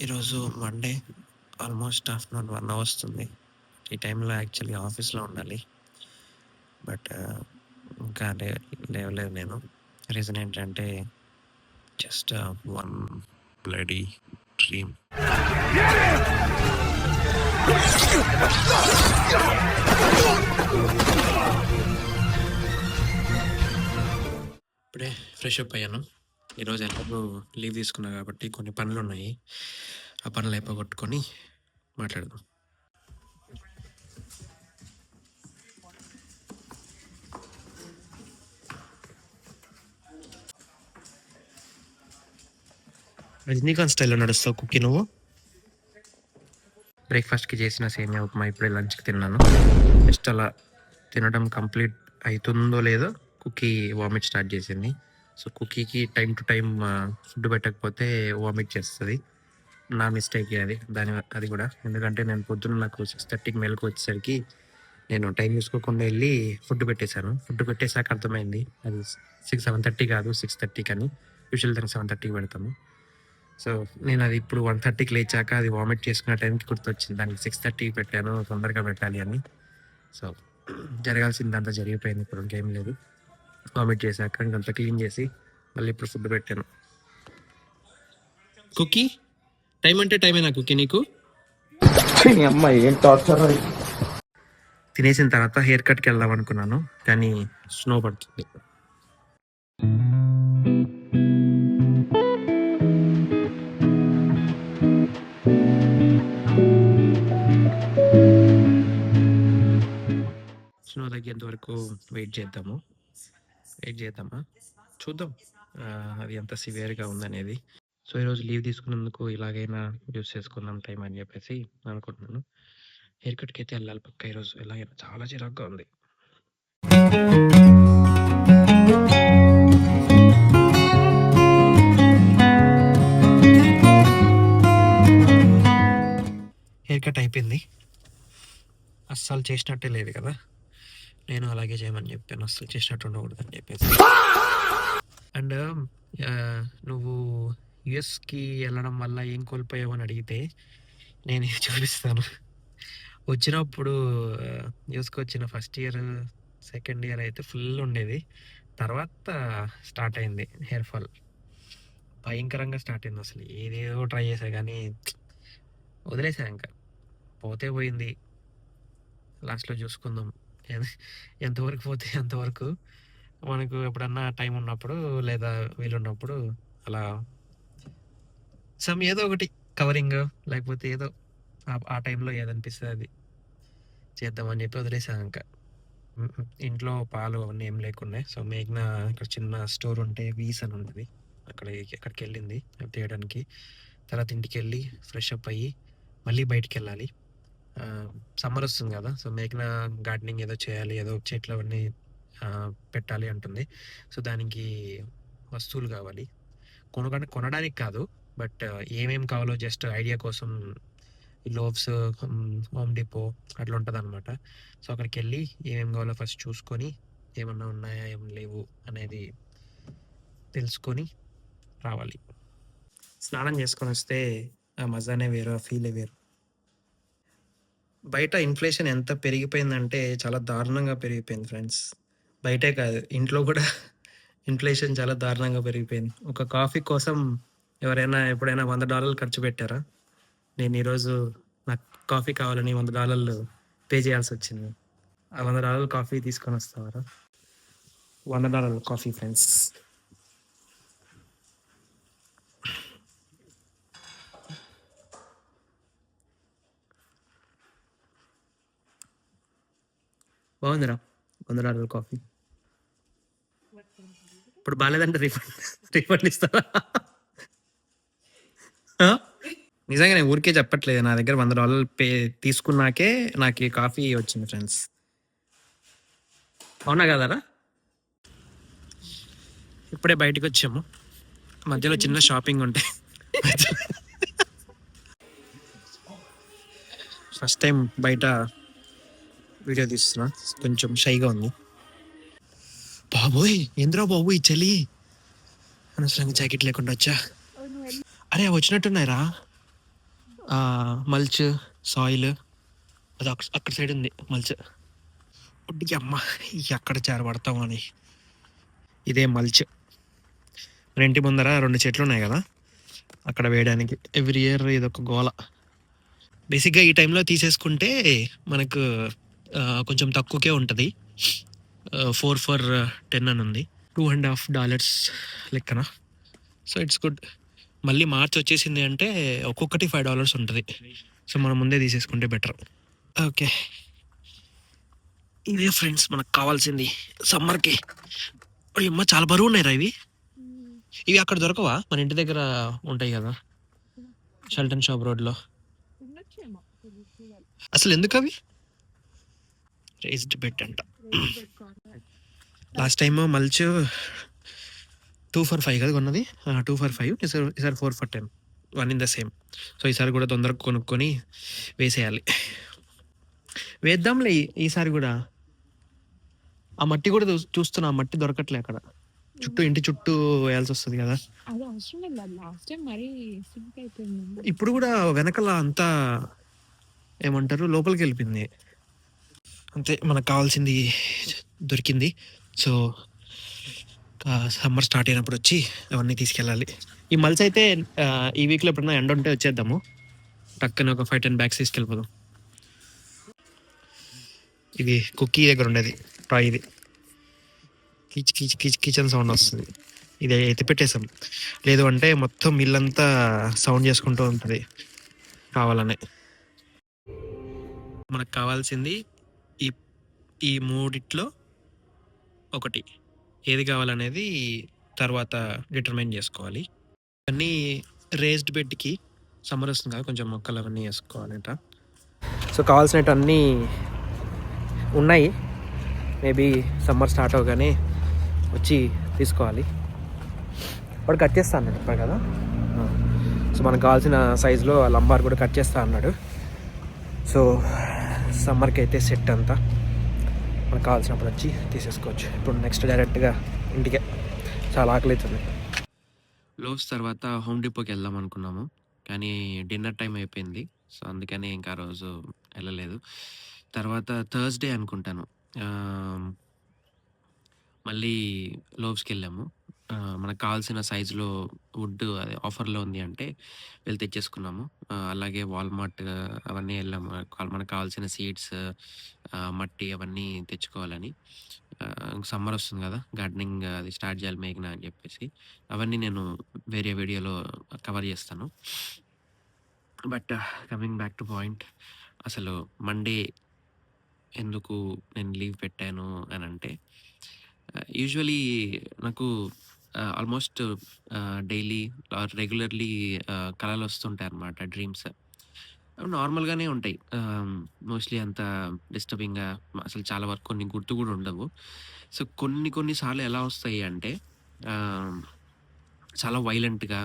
ఈరోజు Monday almost afternoon 1 వస్తుంది. ఈ టైంలో యాక్చువల్లీ ఆఫీస్‌లో ఉండాలి. బట్ ఇంకా లేవలేదు నేను. రీజన్ ఏంటంటే జస్ట్ వన్ బ్లడీ డ్రీమ్. ఇప్పుడే ఫ్రెష్ అప్ అయ్యాను. ఈరోజు ఎలాగో లీవ్ తీసుకున్నా కాబట్టి కొన్ని పనులున్నాయి. ఆ పనులు అయిపోగొట్టుకొని మాట్లాడదాం. రజనీకాంత్ స్టైల్‌లో నడుస్తావు కుక్కీ నువ్వు? బ్రేక్‌ఫాస్ట్‌కి చేసిన సేమియా ఉప్మా ఇప్పుడే లంచ్‌కి తిన్నాను. జస్ట్ అలా తినడం కంప్లీట్ అవుతుందో లేదో కుక్కీ వామిట్ స్టార్ట్ చేసింది. సో కుక్కీకి టైమ్ టు టైమ్ ఫుడ్ పెట్టకపోతే వామిట్ చేస్తుంది. నా మిస్టేకే అది కూడా. ఎందుకంటే నేను పొద్దున్న నాకు 6:30కి మెలకు వచ్చేసరికి నేను టైం చూసుకోకుండా వెళ్ళి ఫుడ్ పెట్టేశాను. ఫుడ్ పెట్టేశాక అర్థమైంది అది 7:30 కాదు 6:30 అని. యూజువల్ దానికి 7:30కి పెడతాము. సో నేను అది ఇప్పుడు 1:30కి లేచాక అది వామిట్ చేసుకున్న టైంకి గుర్తొచ్చింది. దానికి 6:30కి పెట్టాను తొందరగా పెట్టాలి అని. సో జరగాల్సిందంతా జరిగిపోయింది. ఇప్పుడు ఇంకేం లేదు. వామిట్ చేశాక ఇంకంతా క్లీన్ చేసి మళ్ళీ ఇప్పుడు ఫుడ్ పెట్టాను. కుక్కీ టైం అంటే టైమేనా కుక్కీ నీకు? తినేసిన తర్వాత హెయిర్ కట్కి వెళ్దాం అనుకున్నాను, కానీ స్నో పడుతుంది. స్నో తగ్గేంత వరకు వెయిట్ చేద్దామా చూద్దాం అది ఎంత సివియర్గా ఉందనేది. సో ఈరోజు లీవ్ తీసుకున్నందుకు ఇలాగైనా యూస్ చేసుకుందాం టైం అని చెప్పేసి అనుకుంటున్నాను. హెయిర్ కట్కి అయితే వెళ్ళాలి పక్క. ఈరోజు ఎలాగైనా చాలా చిరాగ్గా ఉంది. హెయిర్ కట్ అయిపోయింది. అస్సలు చేసినట్టే లేదు కదా. నేను అలాగే చేయమని చెప్పాను, అస్సలు చేసినట్టు ఉండకూడదు అని చెప్పేసి. అండ్ నువ్వు యుఎస్కి వెళ్ళడం వల్ల ఏం కోల్పోయావు అని అడిగితే నేను చూపిస్తాను. వచ్చినప్పుడు యుఎస్కి వచ్చిన ఫస్ట్ ఇయర్ సెకండ్ ఇయర్ అయితే ఫుల్ ఉండేది. తర్వాత స్టార్ట్ అయింది హెయిర్ ఫాల్. భయంకరంగా స్టార్ట్ అయింది. అసలు ఏదేదో ట్రై చేసా కానీ వదిలేసా. ఇంకా పోతే పోయింది, లాస్ట్లో చూసుకుందాం. ఎంతవరకు పోతే అంతవరకు. మనకు ఎప్పుడన్నా టైం ఉన్నప్పుడు లేదా వీలున్నప్పుడు అలా ఏదో ఒకటి కవరింగ్ లేకపోతే ఏదో ఆ టైంలో ఏదనిపిస్తుంది అది చేద్దామని చెప్పి వదిలేసాను. ఇంకా ఇంట్లో పాలు అవన్నీ ఏం లేకుండా. సో మేఘ్నా ఇక్కడ చిన్న స్టోర్ ఉంటే వీస్ అని ఉంటుంది, అక్కడికి వెళ్ళింది తీయడానికి. తర్వాత ఇంటికి వెళ్ళి ఫ్రెష్ అప్ అయ్యి మళ్ళీ బయటికి వెళ్ళాలి. సమ్మర్ వస్తుంది కదా. సో మేఘ్నా గార్డెనింగ్ ఏదో చేయాలి, ఏదో చెట్లు అవన్నీ పెట్టాలి అంటుంది. సో దానికి వస్తువులు కావాలి. కొనడానికి కాదు, బట్ ఏమేమి కావాలో జస్ట్ ఐడియా కోసం లోవ్స్ హోమ్ డిపో అట్లా ఉంటుంది అనమాట. సో అక్కడికి వెళ్ళి ఏమేమి కావాలో ఫస్ట్ చూసుకొని ఏమన్నా ఉన్నాయా ఏం లేవు అనేది తెలుసుకొని రావాలి. స్నానం చేసుకొని వస్తే ఆ మజానే వేరు, ఆ ఫీలే వేరు. బయట ఇన్ఫ్లేషన్ ఎంత పెరిగిపోయిందంటే చాలా దారుణంగా పెరిగిపోయింది ఫ్రెండ్స్. బయటే కాదు, ఇంట్లో కూడా ఇన్ఫ్లేషన్ చాలా దారుణంగా పెరిగిపోయింది. ఒక కాఫీ కోసం ఎవరైనా ఎప్పుడైనా $100 ఖర్చు పెట్టారా? నేను ఈరోజు నాకు కాఫీ కావాలని $100 పే చేయాల్సి వచ్చింది. ఆ $100 కాఫీ తీసుకొని వస్తావారా? $100 కాఫీ ఫ్రెండ్స్. బాగుందిరా $100 కాఫీ. ఇప్పుడు బాగాలేదంటే రీఫండ్ ఇస్తారా? నిజంగా నేను ఊరికే చెప్పట్లేదు. నా దగ్గర $100 పే తీసుకున్నాకే నాకు ఈ కాఫీ వచ్చింది ఫ్రెండ్స్. అవునా కదరా? ఇప్పుడే బయటకు వచ్చాము, మధ్యలో చిన్న షాపింగ్ ఉంటే. ఫస్ట్ టైం బయట వీడియో తీస్తున్నా, కొంచెం షైగా ఉంది. బాబోయ్ ఏంద్రా బాబు ఈ చలి, అనవసరంగా జాకెట్ లేకుండా వచ్చా. అరే వచ్చినట్టున్నాయిరా. మల్చ్, సాయిల్ అది అక్కడ సైడ్ ఉంది మల్చ్. ఒడ్డుకి అమ్మ ఎక్కడ చేరబడతాం అని. ఇదే మల్చ్. మన ఇంటి ముందర 2 చెట్లు ఉన్నాయి కదా, అక్కడ వేయడానికి ఎవ్రీ ఇయర్ ఇదొక గోల. బేసిక్గా ఈ టైంలో తీసేసుకుంటే మనకు కొంచెం తక్కువకే ఉంటుంది. 4 ఫర్ 10 అని ఉంది. $2.50 లెక్కన. So it's good. మళ్ళీ మార్చ్ వచ్చేసింది అంటే ఒక్కొక్కటి $5 ఉంటుంది. సో మనం ముందే తీసేసుకుంటే బెటర్. ఓకే, ఇదే ఫ్రెండ్స్ మనకు కావాల్సింది సమ్మర్కి. అమ్మ చాలా బరువు ఉన్నాయి రా ఇవి. ఇవి అక్కడ దొరకవా? మన ఇంటి దగ్గర ఉంటాయి కదా షెల్టన్ షాప్ రోడ్లో. అసలు ఎందుకు అవి? రేస్డ్ బెడ్ అంట. లాస్ట్ టైం మల్చ్ 2 for 5 కదా కొన్నది. 2 for 5, ఈసారి 4 for 10, 1 in the same. So ఈసారి కూడా తొందరగా కొనుక్కొని వేసేయాలి. వేద్దాంలే ఈసారి కూడా. ఆ మట్టి కూడా చూస్తున్నా, ఆ మట్టి దొరకట్లే అక్కడ. ఇంటి చుట్టూ వేయాల్సి వస్తుంది కదా. ఇప్పుడు కూడా వెనకాల అంతా ఏమంటారు లోపలికి వెళ్ళిపోయింది. అంతే, మనకు కావాల్సింది దొరికింది. సో సమ్మర్ స్టార్ట్ అయినప్పుడు వచ్చి అవన్నీ తీసుకెళ్ళాలి. ఈ మల్స్ అయితే ఈ వీక్లో ఎప్పుడన్నా ఎండ ఉంటే వచ్చేద్దాము, టక్కన ఒక 5-10 బ్యాగ్స్ తీసుకెళ్ళిపోదాం. ఇది కుక్కీ దగ్గర ఉండేది టాయ్. ఇది కీచ్ కీచ్ కీచ్ కిచెన్ సౌండ్ వస్తుంది. ఇది ఎత్తి పెట్టేసాం, లేదు అంటే మొత్తం ఇల్లంతా సౌండ్ చేసుకుంటూ ఉంటుంది కావాలనే. మనకు కావాల్సింది ఈ ఈ మూడిట్లో ఒకటి ఏది కావాలనేది తర్వాత డిటర్మైన్ చేసుకోవాలి. అన్నీ రేస్డ్ బెడ్కి సమ్మర్ వస్తుంది కదా, కొంచెం మొక్కలు అవన్నీ వేసుకోవాలంట. సో కావాల్సినవి అన్నీ ఉన్నాయి. మేబీ సమ్మర్ స్టార్ట్ అవగానే వచ్చి తీసుకోవాలి. వాడు కట్ చేస్తా అన్నాడు ఇప్పుడు కదా. సో మనకు కావాల్సిన సైజులో లంబార్ కూడా కట్ చేస్తా అన్నాడు. సో సమ్మర్కి అయితే సెట్ అంతా మనకు కావాల్సినప్పుడు వచ్చి తీసేసుకోవచ్చు. ఇప్పుడు నెక్స్ట్ డైరెక్ట్గా ఇంటికే, చాలా ఆకలి అవుతుంది. లోవ్స్ తర్వాత హోమ్ డిపోకి వెళ్దాం అనుకున్నాము, కానీ డిన్నర్ టైం అయిపోయింది. సో అందుకని ఇంకా ఆ రోజు వెళ్ళలేదు. తర్వాత థర్స్డే అనుకుంటాను మళ్ళీ లోవ్స్కి వెళ్ళాము. మనకు కావాల్సిన సైజులో వుడ్ అది ఆఫర్లో ఉంది అంటే వెళ్ళి తెచ్చేసుకున్నాము. అలాగే వాల్మార్ట్ అవన్నీ వెళ్ళాము, మనకు కావాల్సిన సీడ్స్, మట్టి అవన్నీ తెచ్చుకోవాలని. సమ్మర్ వస్తుంది కదా, గార్డెనింగ్ అది స్టార్ట్ చేయాలి మేఘన అని చెప్పేసి. అవన్నీ నేను వేరే వీడియోలో కవర్ చేస్తాను. But coming back to point, అసలు మండే ఎందుకు నేను లీవ్ పెట్టాను అని అంటే, యూజువలీ నాకు ఆల్మోస్ట్ డైలీ ఆర్ రెగ్యులర్లీ కళలు వస్తుంటాయి అన్నమాట, డ్రీమ్స్. నార్మల్గానే ఉంటాయి, మోస్ట్లీ అంత డిస్టర్బింగ్గా అసలు చాలా వరకు కొన్ని గుర్తు కూడా ఉండవు. సో కొన్ని సార్లు ఎలా వస్తాయి అంటే చాలా వైలెంట్‌గా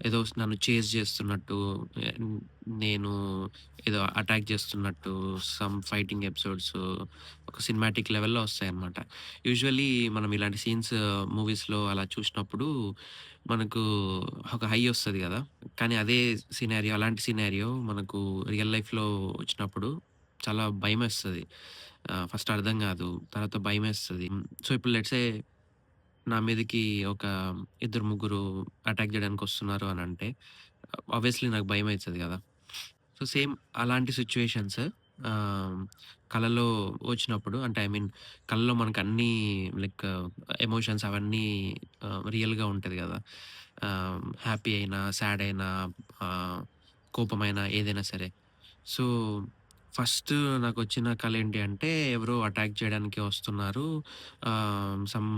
ఏదో నన్ను చేజ్ చేస్తున్నట్టు, నేను ఏదో అటాక్ చేస్తున్నట్టు, సమ్ ఫైటింగ్ ఎపిసోడ్స్ ఒక సినిమాటిక్ లెవెల్‌లో వస్తాయన్నమాట. యూజువల్లీ మనం ఇలాంటి సీన్స్ మూవీస్‌లో అలా చూసినప్పుడు మనకు ఒక హై వస్తది గదా! కానీ అదే సినారియో, అలాంటి సినారియో మనకు రియల్ లైఫ్‌లో వచ్చినప్పుడు చాలా భయమేస్తది. ఫస్ట్ అర్థం గాదు, తర్వాత భయమేస్తది. సో ఇప్పుడు లెట్స్ సే నా మీదకి ఒక ఇద్దరు, ముగ్గురు అటాక్ జేయడానికొస్తున్నారు అనంటే ఆబ్వియస్‌లీ నాకు భయమైతది గదా! సో, సేమ్ అలాంటి సిట్యుయేషన్స్ ఆహ్, కలలో వచ్చినప్పుడు, అంటే ఐ మీన్ కలలో మనకన్నీ లైక్ ఎమోషన్స్ అవన్నీ రియల్‌గా ఉంటది గదా! హ్యాపీ అయినా, సాడ్ అయినా, కోపమైనా ఏదైనా సరే. సో, ఫస్ట్ నాకొచ్చిన కల ఏంటి అంటే, ఎవరో అటాక్ చేయడానికి వస్తున్నారు. సమ్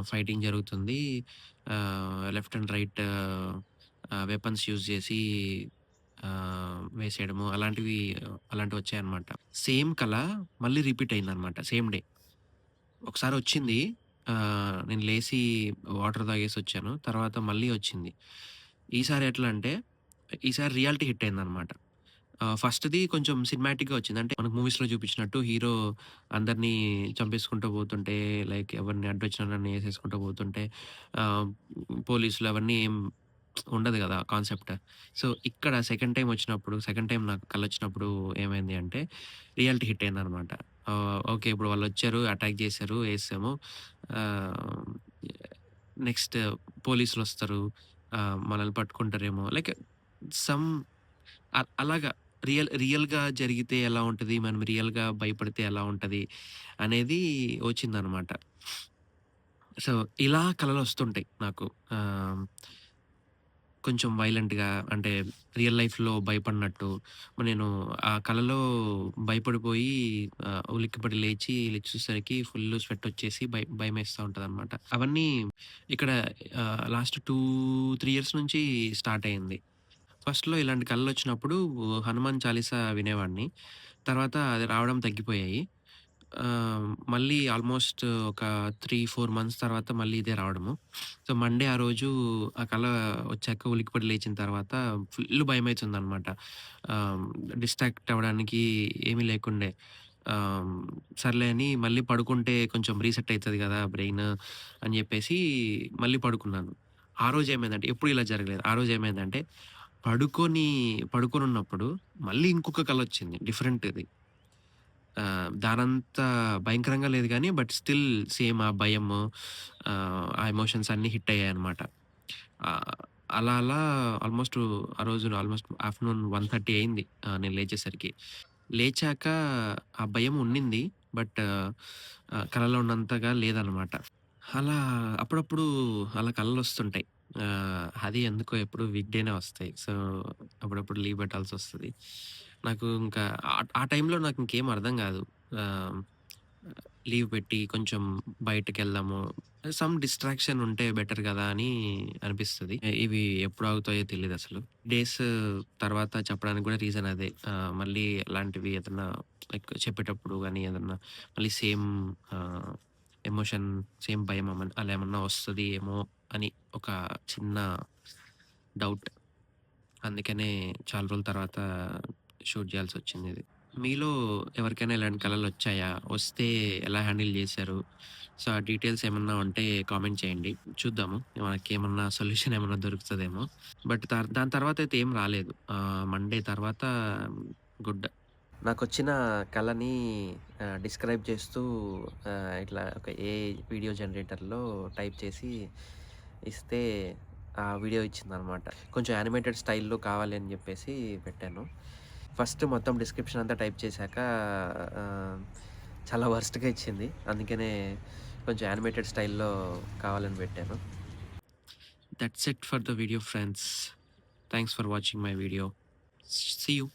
ఫైటింగ్ జరుగుతుంది. Left and right weapons use చేసి వేసేయడము అలాంటివొచ్చాయన్నమాట. సేమ్ కల మళ్ళీ రిపీట్ అయిందన్నమాట సేమ్ డే. ఒకసారొచ్చింది. నేను లేసి వాటర్ తాగేసొచ్చాను. తర్వాత మళ్ళీ వచ్చింది. ఈసారి ఎట్లా అంటే, ఈసారి రియాలిటీ హిట్ అయిందన్నమాట. ఫస్ట్‌ది కొంచెం సినిమాటిక్‌గా వచ్చింది. అంటే మనకు మూవీస్‌లో చూపించినట్టు హీరో అందరిని చంపేసుకుంటూ పోతుంటే, లైక్ ఎవరిని అడ్డొచ్చినోళ్ళని ఏసేసుకుంటూ పోతుంటే, ఆహ్, పోలీసులు అవన్నీ ఏం ఉండదు గదా! కాన్సెప్ట్. సో, ఇక్కడ సెకండ్ టైమ్ నాకు కలొచ్చినప్పుడు ఏమైంది అంటే, రియాలిటీ హిట్ అయిందనమాట. ఓకే. ఇప్పుడు వాళ్ళొచ్చారు, అటాక్ జేశారు, ఏసాము. ఆహ్, నెక్స్ట్ పోలీసులొస్తారు. మనల్ని పట్టుకుంటారేమో లైక్ సమ్ అలాగా రియల్‌గా జరిగితే ఎలా ఉంటది? మనం రియల్‌గా భయపడితే ఎలా ఉంటది? అనేది వచ్చిందనమాట. సో, ఇలా కలలొస్తుంటాయి నాకు. ఆహ్, కొంచెం వైలెంట్‌గా అంటే రియల్ లైఫ్‌లో భయపడినట్టు. నేను ఆ కలలో భయపడిపోయి ఉలిక్కిపడి లేచి చూసేసరికి ఫుల్లు స్వెట్టొచ్చేసి భయమేస్తా ఉంటదనమాట. అవన్నీ ఇక్కడ లాస్ట్ 2, 3 ఇయర్స్ నుంచి స్టార్ట్ అయింది. ఫస్ట్‌లో ఇలాంటి కలలొచ్చినప్పుడు హనుమాన్ చాలీసా వినేవాడిని. తర్వాత అది రావడం తగ్గిపోయాయి. మళ్ళీ ఆల్మోస్ట్ ఒక 3, 4 మంత్స్ తర్వాత మళ్ళీ ఇదే రావడము. సో, మండే ఆ రోజు ఆ కల వచ్చాక ఉలిక్కిపడి లేచిన తర్వాత ఫుల్లు భయమైతుందనమాట. ఆహ్, డిస్ట్రాక్ట్ అవ్వడానికి ఏమీ లేకుండే. ఆహ్, సర్లే అని మళ్ళీ పడుకుంటే కొంచెం రీసెట్ అయితది గదా! బ్రెయిన్ అని జెప్పేసి మళ్ళీ పడుకున్నాను. ఆ రోజేమైందంటే ఎప్పుడు ఇలా జరగలేదు. ఆ రోజేమైందంటే పడుకొనున్నప్పుడు మళ్ళీ ఇంకొక కలొచ్చింది డిఫరెంట్‌ది. దానంత భయంకరంగా లేదు గానీ, బట్ స్టిల్ సేమ్ ఆ భయము, ఆ ఎమోషన్స్ అన్నీ హిట్ అయ్యాయన్నమాట. ఆహ్, అలా ఆల్మోస్ట్ ఆ రోజు ఆల్మోస్ట్ ఆఫ్టర్‌నూన్ 1:30 అయింది నేను లేచేసరికి. లేచాక ఆ భయం ఉండింది. బట్ కలలో ఉన్నంతగా లేదన్నమాట. అలా అప్పుడప్పుడు అలా కలలొస్తుంటాయి. అది ఎందుకో ఎప్పుడు వీక్ డేనే వస్తాయి. సో, అప్పుడప్పుడు లీవ్ పెట్టాల్సొస్తది. నాకు ఇంకా ఆ టైంలో నాకింకేం అర్థం గాదు. ఆహ్, లీవ్ పెట్టి కొంచెం బయటకెళ్దాము. సమ్ డిస్ట్రాక్షన్ ఉంటే బెటర్ గదా! అని అనిపిస్తది. ఇవి ఎప్పుడు ఆగుతాయో తెలీదసలు. డేస్ తర్వాత చెప్పడానికి గూడా రీజన్ అదే. మళ్ళీ అలాంటివి ఏదన్నా లైక్ చెప్పేటప్పుడు గానీ ఏదన్నా మళ్ళీ సేమ్ ఆహ్, ఎమోషన్, సేమ్ భయం అలా ఏమన్నా వస్తది ఏమో అని ఒక చిన్న డౌట్. అందుకనే చాలా రోజుల తర్వాత షూట్ జేయాల్సొచ్చిందిది. మీలో ఎవరికైనా ఇలాంటి కలలొచ్చాయా? వస్తే ఎలా హ్యాండిల్ జేశారు? సో, ఆ డీటెయిల్స్ ఏమన్నా ఉంటే కామెంట్ చేయండి. చూద్దాము. మనకేమన్నా సొల్యూషన్ ఏమన్నా దొరుకుతదేమో. బట్ దాని తర్వాతయితే ఏం రాలేదు. మండే తర్వాత గుడ్. నాకొచ్చిన కలని డిస్క్రైబ్ చేస్తూ ఇట్లా ఒక ఏఐ వీడియో జనరేటర్‌లో టైప్ చేసి ఇస్తే ఆ వీడియో ఇచ్చిందనమాట. కొంచెం యానిమేటెడ్ స్టైల్‌లో కావాలి అని జెప్పేసి పెట్టాను. ఫస్ట్ మొత్తం డిస్క్రిప్షన్ అంతా టైప్ చేశాక ఆహ్, చాలా వరస్ట్‌గా ఇచ్చింది. అందుకనే కొంచెం యానిమేటెడ్ స్టైల్‌లో కావాలని పెట్టాను. That's it for the video friends. Thanks for watching my video. See you.